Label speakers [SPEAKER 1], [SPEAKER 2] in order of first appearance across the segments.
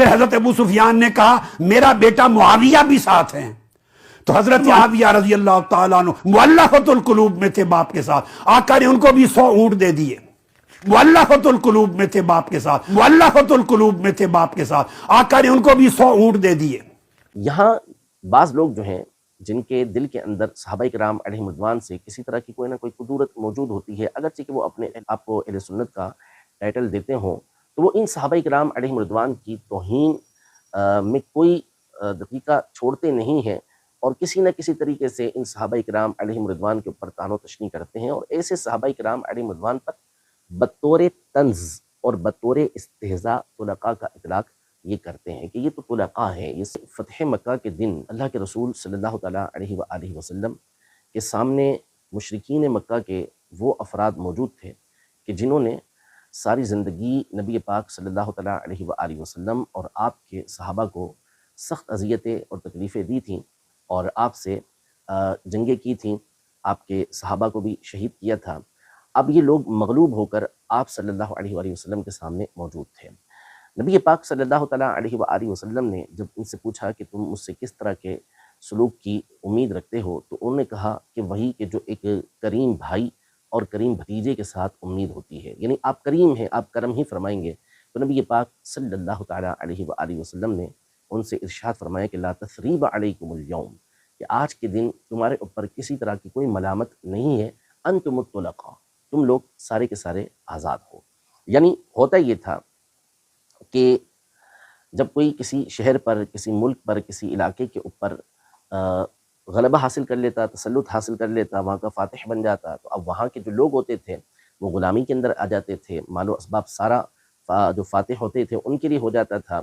[SPEAKER 1] پھر حضرت ابو سفیان نے کہا میرا بیٹا معاویہ بھی ساتھ ہیں، تو حضرت معاویہ رضی اللہ تعالیٰ عنہ مؤلفۃ القلوب میں تھے باپ کے ساتھ، آقا نے ان کو بھی 100 اونٹ دے دیے، مؤلفۃ القلوب میں تھے باپ کے ساتھ، مؤلفۃ القلوب میں تھے باپ کے ساتھ، آقا نے ان کو بھی 100 اونٹ دے دیے۔
[SPEAKER 2] یہاں بعض لوگ جو ہیں جن کے دل کے اندر صحابہ کرام علیہم رضوان سے کسی طرح کی کوئی نہ کوئی قدورت موجود ہوتی ہے، اگرچہ کہ وہ اپنے آپ کو اہل سنت کا ٹائٹل دیتے ہوں، تو وہ ان صحابہ کرام علیہم رضوان کی توہین میں کوئی دقیقہ چھوڑتے نہیں ہیں، اور کسی نہ کسی طریقے سے ان صحابہ کرام علیہم رضوان کے اوپر طعن و تشنیع کرتے ہیں، اور ایسے صحابہ کرام علیہم رضوان پر بطور طنز اور بطور استہزاء طلقاء کا اطلاق یہ کرتے ہیں کہ یہ تو طلقاء ہیں۔ یہ فتح مکہ کے دن اللہ کے رسول صلی اللہ تعالیٰ علیہ وآلہ وسلم کے سامنے مشرکین مکہ کے وہ افراد موجود تھے کہ جنہوں نے ساری زندگی نبی پاک صلی اللہ تعالیٰ علیہ وآلہ وسلم اور آپ کے صحابہ کو سخت اذیتیں اور تکلیفیں دی تھیں، اور آپ سے جنگیں کی تھیں، آپ کے صحابہ کو بھی شہید کیا تھا۔ اب یہ لوگ مغلوب ہو کر آپ صلی اللہ علیہ وآلہ وسلم کے سامنے موجود تھے۔ نبی پاک صلی اللہ تعالیٰ علیہ وآلہ وسلم نے جب ان سے پوچھا کہ تم مجھ سے کس طرح کے سلوک کی امید رکھتے ہو، تو انہوں نے کہا کہ وہی کہ جو ایک کریم بھائی اور کریم بھتیجے کے ساتھ امید ہوتی ہے، یعنی آپ کریم ہیں، آپ کرم ہی فرمائیں گے۔ تو نبی پاک صلی اللہ تعالیٰ علیہ وآلہ وسلم نے ان سے ارشاد فرمایا کہ لا تثریب علیکم اليوم، کہ آج کے دن تمہارے اوپر کسی طرح کی کوئی ملامت نہیں ہے، انتم الطلقاء، تم لوگ سارے کے سارے آزاد ہو۔ یعنی ہوتا یہ تھا کہ جب کوئی کسی شہر پر، کسی ملک پر، کسی علاقے کے اوپر غلبہ حاصل کر لیتا، تسلط حاصل کر لیتا، وہاں کا فاتح بن جاتا، تو اب وہاں کے جو لوگ ہوتے تھے وہ غلامی کے اندر آ جاتے تھے، مال و اسباب سارا جو فاتح ہوتے تھے ان کے لیے ہو جاتا تھا۔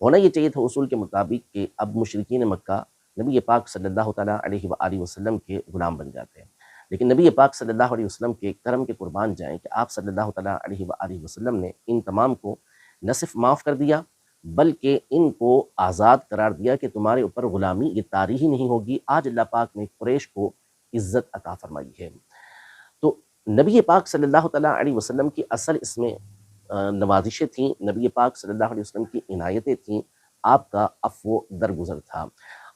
[SPEAKER 2] ہونا یہ چاہیے تھا اصول کے مطابق کہ اب مشرکین مکہ نبی پاک صلی اللہ تعالیٰ علیہ وآلہ وسلم کے غلام بن جاتے ہیں، لیکن نبی پاک صلی اللہ علیہ وسلم کے کرم کے قربان جائیں کہ آپ صلی اللہ تعالیٰ علیہ وآلہ وسلم نے ان تمام کو نہ صرف معاف کر دیا بلکہ ان کو آزاد قرار دیا کہ تمہارے اوپر غلامی یہ طاری ہی نہیں ہوگی۔ آج اللہ پاک نے قریش کو عزت عطا فرمائی ہے۔ تو نبی پاک صلی اللہ تعالیٰ علیہ وسلم کی اصل اس میں نوازشیں تھیں، نبی پاک صلی اللہ علیہ وسلم کی عنایتیں تھیں، آپ کا عفو درگزر تھا،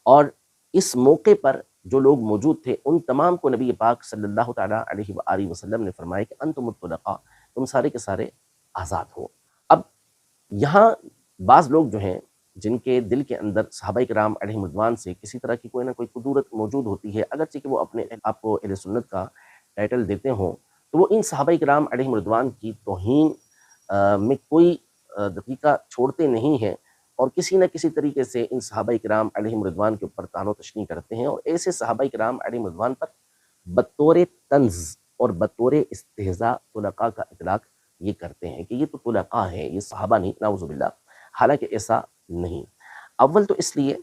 [SPEAKER 2] اور اس موقع پر جو لوگ موجود تھے ان تمام کو نبی پاک صلی اللہ تعالیٰ علیہ وآلہ وسلم نے فرمایا کہ انتم الطلقاء، تم سارے کے سارے آزاد ہو۔ اب یہاں بعض لوگ جو ہیں جن کے دل کے اندر صحابہ کرام علیہم رضوان سے کسی طرح کی کوئی نہ کوئی قدورت موجود ہوتی ہے، اگرچہ کہ وہ اپنے آپ کو اہل سنت کا ٹائٹل دیتے ہوں، تو وہ ان صحابہ کرام علیہم رضوان کی توہین میں کوئی دقیقہ چھوڑتے نہیں ہیں، اور کسی نہ کسی طریقے سے ان صحابہ کرام علیہم رضوان کے اوپر طعن و تشنیع کرتے ہیں، اور ایسے صحابہ کرام علیہم رضوان پر بطور طنز اور بطور استہزاء طلقاء کا اطلاق یہ کرتے ہیں کہ یہ تو طلقاء ہیں، یہ صحابہ نہیں، نعوذ باللہ۔ حالانکہ ایسا نہیں۔ اول تو اس لیے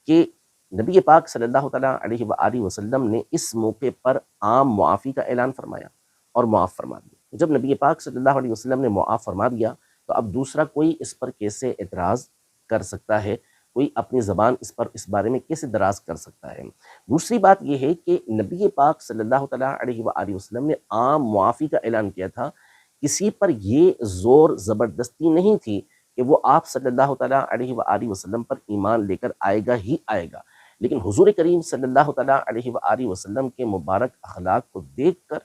[SPEAKER 2] کہ نبی پاک صلی اللہ تعالیٰ علیہ وآلہ وسلم نے اس موقع پر عام معافی کا اعلان فرمایا اور معاف فرما دیا۔ جب نبی پاک صلی اللہ علیہ وسلم نے معاف فرما دیا تو اب دوسرا کوئی اس پر کیسے اعتراض کر سکتا ہے، کوئی اپنی زبان اس بارے میں کیسے دراز کر سکتا ہے۔ دوسری بات یہ ہے کہ نبی پاک صلی اللہ تعالیٰ علیہ وآلہ وسلم نے عام معافی کا اعلان کیا تھا، کسی پر یہ زور زبردستی نہیں تھی کہ وہ آپ صلی اللہ تعالیٰ علیہ وآلہ وسلم پر ایمان لے کر آئے گا ہی آئے گا، لیکن حضور کریم صلی اللہ تعالیٰ علیہ وآلہ وسلم کے مبارک اخلاق کو دیکھ کر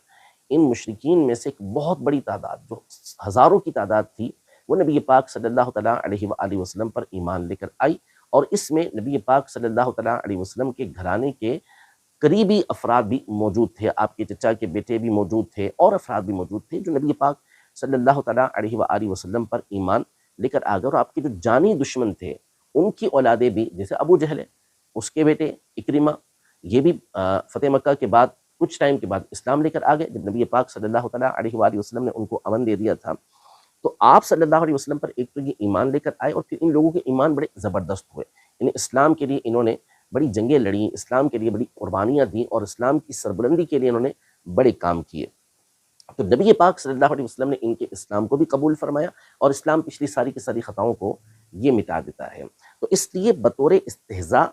[SPEAKER 2] ان مشرکین میں سے ایک بہت بڑی تعداد، جو ہزاروں کی تعداد تھی، وہ نبی پاک صلی اللہ تعالیٰ علیہ وآلہ وسلم پر ایمان لے کر آئی، اور اس میں نبی پاک صلی اللہ تعالیٰ علیہ وسلم کے گھرانے کے قریبی افراد بھی موجود تھے، آپ کے چچا کے بیٹے بھی موجود تھے، اور افراد بھی موجود تھے جو نبی پاک صلی اللہ تعالیٰ علیہ وآلہ وسلم پر ایمان لے کر آ گئے، اور آپ کے جو جانی دشمن تھے ان کی اولادیں بھی، جیسے ابو جہل ہے، اس کے بیٹے اکرمہ، یہ بھی فتح مکہ کے بعد کچھ ٹائم کے بعد اسلام لے کر آ گئے جب نبی پاک صلی اللہ تعالیٰ علیہ وآلہ وسلم نے ان کو امن دے دیا تھا۔ تو آپ صلی اللہ علیہ وسلم پر ایک تو یہ ایمان لے کر آئے، اور پھر ان لوگوں کے ایمان بڑے زبردست ہوئے، یعنی اسلام کے لیے انہوں نے بڑی جنگیں لڑیں، اسلام کے لیے بڑی قربانیاں دیں، اور اسلام کی سربلندی کے لیے انہوں نے بڑے کام کیے۔ تو نبی پاک صلی اللہ علیہ وسلم نے ان کے اسلام کو بھی قبول فرمایا، اور اسلام پچھلی ساری کی ساری خطاؤں کو یہ مٹا دیتا ہے۔ تو اس لیے بطور استہزاء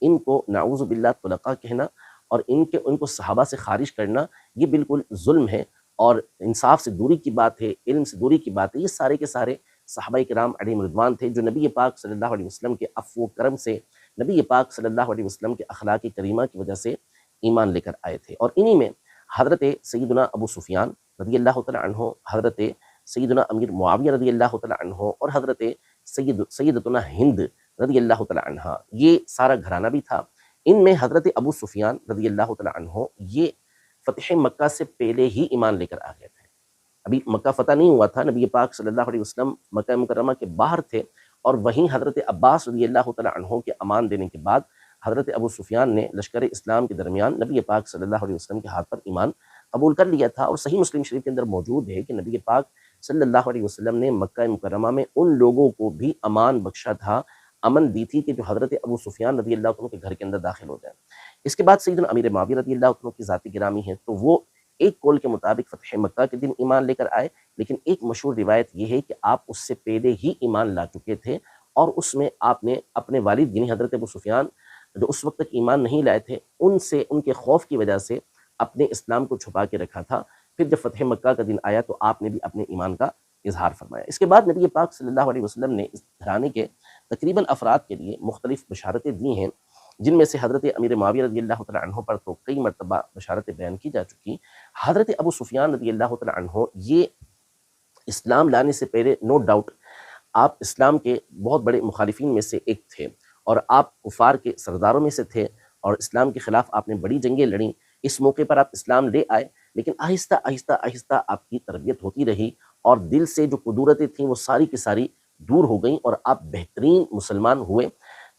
[SPEAKER 2] ان کو نعوذ باللہ طلقاء کہنا اور ان کو صحابہ سے خارج کرنا یہ بالکل ظلم ہے، اور انصاف سے دوری کی بات ہے، علم سے دوری کی بات ہے، یہ سارے کے سارے صحابہ کرام علیہم رضوان تھے جو نبی پاک صلی اللہ علیہ وسلم کے عفو و کرم سے، نبی پاک صلی اللہ علیہ وسلم کے اخلاق کریمہ کی وجہ سے ایمان لے کر آئے تھے۔ اور انہی میں حضرت سیدنا ابو سفیان رضی اللہ تعالیٰ عنہ، حضرت سیدنا امیر معاویہ رضی اللہ تعالیٰ عنہ، اور حضرت سیدتنا ہند رضی اللہ تعالیٰ عنہ، یہ سارا گھرانہ بھی تھا۔ ان میں حضرت ابو سفیان رضی اللہ تعالیٰ عنہ یہ فتح مکہ سے پہلے ہی ایمان لے کر آ گئے تھے۔ ابھی مکہ فتح نہیں ہوا تھا، نبی پاک صلی اللہ علیہ وسلم مکہ مکرمہ کے باہر تھے، اور وہیں حضرت عباس رضی اللہ تعالیٰ عنہ کے امان دینے کے بعد حضرت ابو سفیان نے لشکر اسلام کے درمیان نبی پاک صلی اللہ علیہ وسلم کے ہاتھ پر ایمان قبول کر لیا تھا۔ اور صحیح مسلم شریف کے اندر موجود ہے کہ نبی پاک صلی اللہ علیہ وسلم نے مکہ مکرمہ میں ان لوگوں کو بھی امان بخشا تھا، امن دی تھی کہ جو حضرت ابو سفیان رضی اللہ عنہ کے گھر کے اندر داخل ہو جائیں۔ اس کے بعد سیدنا امیر معاویہ رضی اللہ عنہ کی ذاتی گرامی ہے، تو وہ ایک قول کے مطابق فتح مکہ کے دن ایمان لے کر آئے، لیکن ایک مشہور روایت یہ ہے کہ آپ اس سے پہلے ہی ایمان لا چکے تھے، اور اس میں آپ نے اپنے والد یعنی حضرت ابو سفیان جو اس وقت تک ایمان نہیں لائے تھے، ان سے ان کے خوف کی وجہ سے اپنے اسلام کو چھپا کے رکھا تھا۔ پھر جب فتح مکہ کا دن آیا تو آپ نے بھی اپنے ایمان کا اظہار فرمایا۔ اس کے بعد نبی پاک صلی اللہ علیہ وسلم نے اس گھرانے کے تقریباً افراد کے لیے مختلف بشارتیں دی ہیں، جن میں سے حضرت امیر معاویہ رضی اللہ تعالیٰ عنہ پر تو کئی مرتبہ بشارتیں بیان کی جا چکی۔ حضرت ابو سفیان رضی اللہ تعالیٰ عنہ یہ اسلام لانے سے پہلے نو ڈاؤٹ آپ اسلام کے بہت بڑے مخالفین میں سے ایک تھے، اور آپ کفار کے سرداروں میں سے تھے، اور اسلام کے خلاف آپ نے بڑی جنگیں لڑیں۔ اس موقع پر آپ اسلام لے آئے، لیکن آہستہ آہستہ آہستہ آپ کی تربیت ہوتی رہی، اور دل سے جو قدورتیں تھیں وہ ساری کی ساری دور ہو گئیں، اور آپ بہترین مسلمان ہوئے۔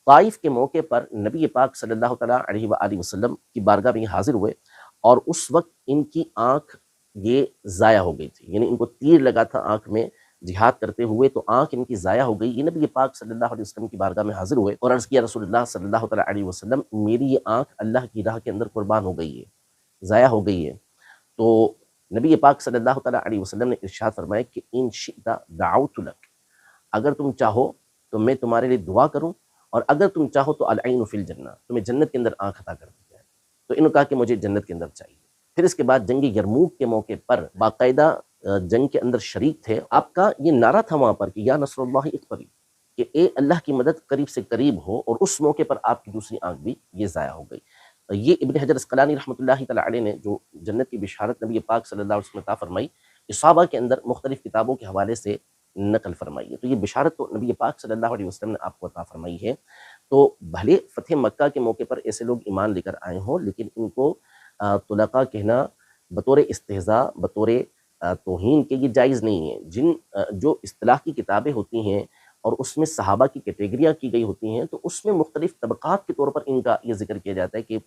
[SPEAKER 2] طائف کے موقع پر نبی پاک صلی اللہ تعالیٰ علیہ وآلہ وسلم کی بارگاہ میں حاضر ہوئے، اور اس وقت ان کی آنکھ یہ ضائع ہو گئی تھی، یعنی ان کو تیر لگا تھا آنکھ میں جہاد کرتے ہوئے، تو آنکھ ان کی ضائع ہو گئی۔ یہ نبی پاک صلی اللہ علیہ وسلم کی بارگاہ میں حاضر ہوئے اور عرض کیا رسول اللہ صلی اللہ تعالیٰ علیہ وسلم، میری یہ آنکھ اللہ کی راہ کے اندر قربان ہو گئی ہے، ضائع ہو گئی ہے۔ تو نبی پاک صلی اللہ تعالیٰ علیہ وسلم نے ارشاد فرمایا کہ ان شئت دعوت لک، اگر تم چاہو تو میں تمہارے لیے دعا کروں، اور اگر تم چاہو تو العین فی الجنہ، تمہیں جنت کے اندر آنکھ عطا کر دی جائے۔ تو انہوں نے کہا کہ مجھے جنت کے اندر چاہیے۔ پھر اس کے بعد جنگ یرموک کے موقع پر باقاعدہ جنگ کے اندر شریک تھے۔ آپ کا یہ نعرہ تھا وہاں پر کہ یا نصر اللہ اقتریب، کہ اے اللہ کی مدد قریب سے قریب ہو، اور اس موقع پر آپ کی دوسری آنکھ بھی یہ ضائع ہو گئی۔ یہ ابن حجر اسقلانی رحمۃ اللہ تعالیٰ علیہ نے جو جنت کی بشارت نبی پاک صلی اللہ علیہ وسلم عطا فرمائی، اصابہ کے اندر مختلف کتابوں کے حوالے سے نقل فرمائی ہے۔ تو یہ بشارت تو نبی پاک صلی اللہ علیہ وسلم نے آپ کو عطا فرمائی ہے۔ تو بھلے فتح مکہ کے موقع پر ایسے لوگ ایمان لے کر آئے ہوں، لیکن ان کو طلقاء کہنا بطور استہزاء، بطور توہین کے یہ جائز نہیں ہے۔ جو اصطلاح کی کتابیں ہوتی ہیں اور اس میں صحابہ کی کیٹیگریاں کی گئی ہوتی ہیں، تو اس میں مختلف طبقات کے طور پر ان کا یہ ذکر کیا جاتا ہے کہ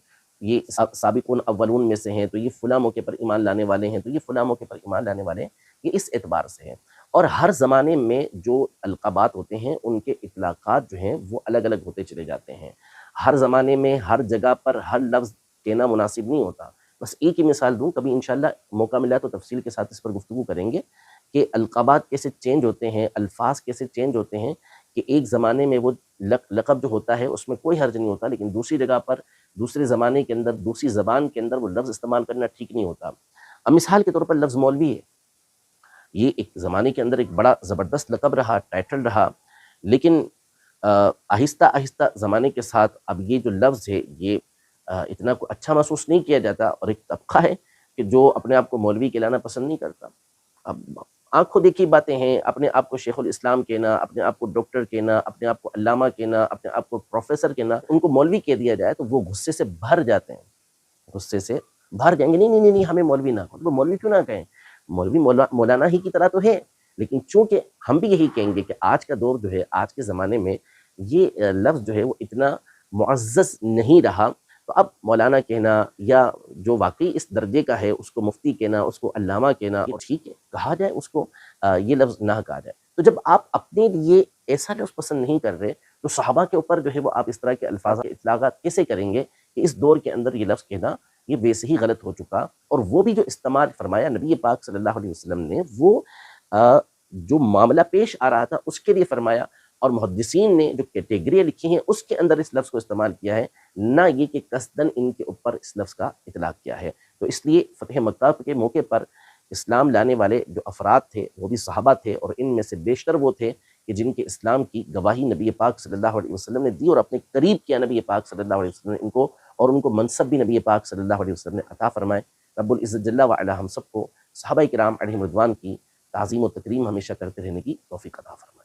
[SPEAKER 2] یہ سابقون اولون میں سے ہیں، تو یہ فلاں موقع پر ایمان لانے والے ہیں، تو یہ فلاں موقع پر ایمان لانے والے ہیں۔ یہ اس اعتبار سے ہیں۔ اور ہر زمانے میں جو القابات ہوتے ہیں ان کے اطلاقات جو ہیں وہ الگ الگ ہوتے چلے جاتے ہیں۔ ہر زمانے میں ہر جگہ پر ہر لفظ کہنا مناسب نہیں ہوتا۔ بس ایک ہی مثال دوں، کبھی انشاءاللہ موقع ملا تو تفصیل کے ساتھ اس پر گفتگو کریں گے کہ القابات کیسے چینج ہوتے ہیں، الفاظ کیسے چینج ہوتے ہیں، کہ ایک زمانے میں وہ لقب جو ہوتا ہے اس میں کوئی حرج نہیں ہوتا، لیکن دوسری جگہ پر دوسرے زمانے کے اندر دوسری زبان کے اندر وہ لفظ استعمال کرنا ٹھیک نہیں ہوتا۔ اب مثال کے طور پر لفظ مولوی ہے، یہ ایک زمانے کے اندر ایک بڑا زبردست لقب رہا، ٹائٹل رہا، لیکن آہستہ آہستہ زمانے کے ساتھ اب یہ جو لفظ ہے یہ اتنا اچھا محسوس نہیں کیا جاتا، اور ایک طبقہ ہے کہ جو اپنے آپ کو مولوی کہلانا پسند نہیں کرتا۔ اب آنکھوں دیکھی باتیں ہیں، اپنے آپ کو شیخ الاسلام کہنا، اپنے آپ کو ڈاکٹر کہنا، اپنے آپ کو علامہ کہنا، اپنے آپ کو پروفیسر کہنا، ان کو مولوی کہہ دیا جائے تو وہ غصے سے بھر جاتے ہیں، غصے سے بھر جائیں گے، نہیں نہیں نہیں ہمیں مولوی نہ کہو۔ وہ مولوی کیوں نہ کہیں؟ مولوی مولانا ہی کی طرح تو ہے، لیکن چونکہ ہم بھی یہی کہیں گے کہ آج کا دور جو ہے، آج کے زمانے میں یہ لفظ جو ہے وہ اتنا معزز نہیں رہا، تو اب مولانا کہنا یا جو واقعی اس درجے کا ہے اس کو مفتی کہنا، اس کو علامہ کہنا، ٹھیک ہے کہا جائے، اس کو یہ لفظ نہ کہا جائے۔ تو جب آپ اپنے لیے ایسا لفظ پسند نہیں کر رہے تو صحابہ کے اوپر جو ہے وہ آپ اس طرح کے الفاظ کے اطلاقات کیسے کریں گے کہ اس دور کے اندر یہ لفظ کہنا یہ ویسے ہی غلط ہو چکا۔ اور وہ بھی جو استعمال فرمایا نبی پاک صلی اللہ علیہ وسلم نے، وہ جو معاملہ پیش آ رہا تھا اس کے لیے فرمایا، اور محدثین نے جو کیٹیگریاں لکھی ہیں اس کے اندر اس لفظ کو استعمال کیا ہے، نہ یہ کہ قصداً ان کے اوپر اس لفظ کا اطلاق کیا ہے۔ تو اس لیے فتح مکہ کے موقع پر اسلام لانے والے جو افراد تھے وہ بھی صحابہ تھے، اور ان میں سے بیشتر وہ تھے کہ جن کے اسلام کی گواہی نبی پاک صلی اللہ علیہ وسلم نے دی، اور اپنے قریب کیا نبی پاک صلی اللہ علیہ وسلم نے ان کو، اور ان کو منصب بھی نبی پاک صلی اللہ علیہ وسلم نے عطا فرمائے۔ رب العزت جل وعلا ہم سب کو صحابہ کرام علیہم رضوان کی تعظیم و تکریم ہمیشہ کرتے رہنے کی توفیق عطا فرمائے۔